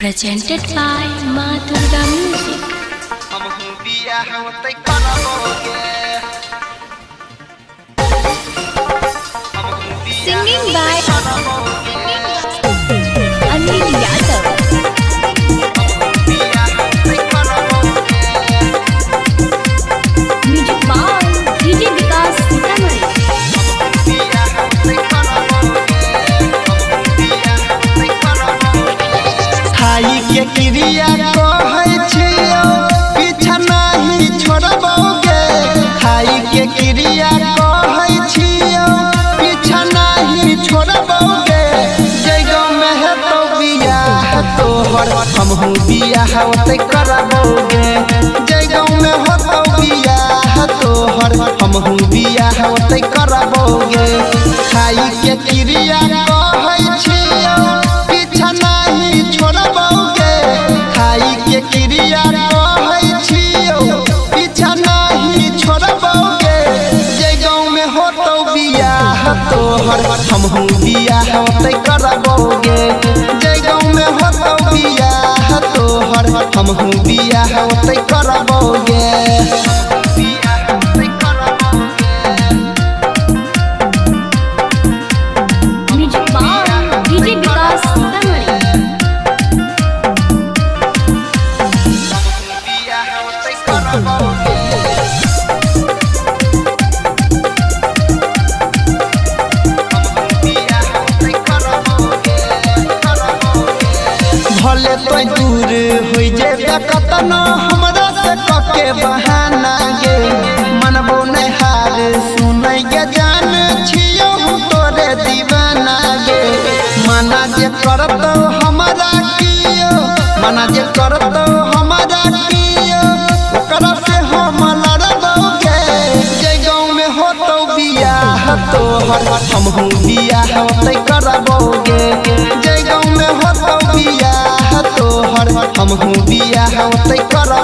Presented by Ma Durga Music. Singing by Anil Yadav. Music by DJ Vikas Sitamarhi. खाई के क्रिया कहै छियो पीछा नहीं छोड़बोगे। खाई के क्रिया कहै छियो पीछा नहीं छोड़बोगे। जय गाँव में है तो बियाह तोहर हमहू बियाह ओते करबोगे। जय गाँव में हो तो बियाह तोहर हमहू बियाह ओते करबोगे। खाई के क्रिया कहै छियो पीछा नहीं छोड़बोगे। खाई के क्रिया कहै छियो पीछा नहीं छोड़बोगे। जय गाँव में हो तो बियाह तोहर हमहू बियाह ओते करबोगे। जय गाँव में हो तो बियाह तोहर हमहू बियाह ओते करबोगे। Music by DJ Vikas Sitamarhi. भले तो दूर हो जेबे कतनो हमरा से कके बहाना गे। मनबो नहीं हार सुनै गे जान छियो तोरे दीवाना गे। मना जे करतो हमरा कियो मना जे करतो हमरा कियो ओकरा से हम लड़बोगे। जय गाँव में हो तो बियाह तोहर हमहू बियाह ओते करबोगे। जय गाँव में हो तो बियाह तोहर हमहू बियाह ओते करबोगे।